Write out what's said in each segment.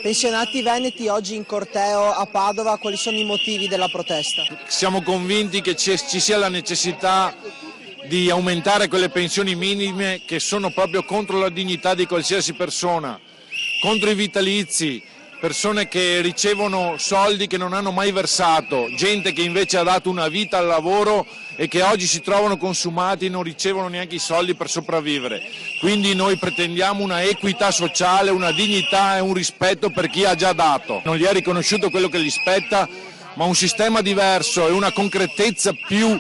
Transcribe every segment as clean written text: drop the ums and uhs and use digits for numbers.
Pensionati veneti oggi in corteo a Padova, quali sono i motivi della protesta? Siamo convinti che ci sia la necessità di aumentare quelle pensioni minime che sono proprio contro la dignità di qualsiasi persona, contro i vitalizi, persone che ricevono soldi che non hanno mai versato, gente che invece ha dato una vita al lavoro e che oggi si trovano consumati e non ricevono neanche i soldi per sopravvivere. Quindi noi pretendiamo una equità sociale, una dignità e un rispetto per chi ha già dato. Non gli è riconosciuto quello che gli spetta, ma un sistema diverso e una concretezza più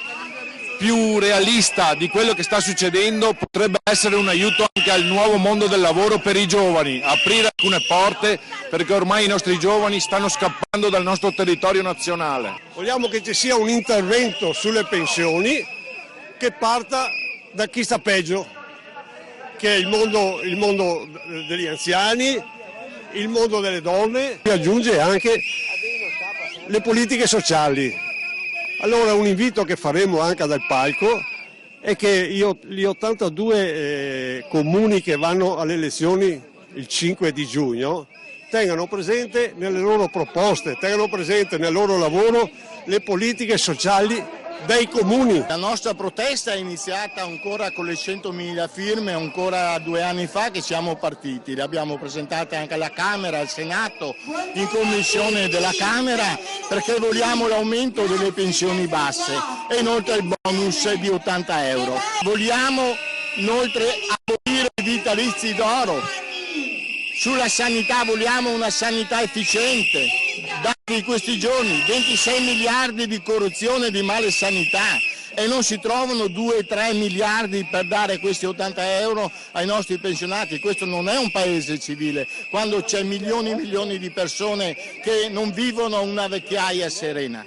realista di quello che sta succedendo potrebbe essere un aiuto anche al nuovo mondo del lavoro per i giovani, aprire alcune porte perché ormai i nostri giovani stanno scappando dal nostro territorio nazionale. Vogliamo che ci sia un intervento sulle pensioni che parta da chi sta peggio, che è il mondo degli anziani, il mondo delle donne, e aggiunge anche le politiche sociali. Allora un invito che faremo anche dal palco è che gli 82 comuni che vanno alle elezioni il 5 di giugno tengano presente nelle loro proposte, tengano presente nel loro lavoro le politiche sociali dei comuni. La nostra protesta è iniziata ancora con le 100.000 firme, ancora 2 anni fa che siamo partiti. Le abbiamo presentate anche alla Camera, al Senato, in commissione della Camera, perché vogliamo l'aumento delle pensioni basse e inoltre il bonus di 80 euro. Vogliamo inoltre abolire i vitalizi d'oro. Sulla sanità vogliamo una sanità efficiente. Dati di questi giorni 26 miliardi di corruzione e di male sanità e non si trovano 2-3 miliardi per dare questi 80 euro ai nostri pensionati. Questo non è un paese civile, quando c'è milioni e milioni di persone che non vivono una vecchiaia serena.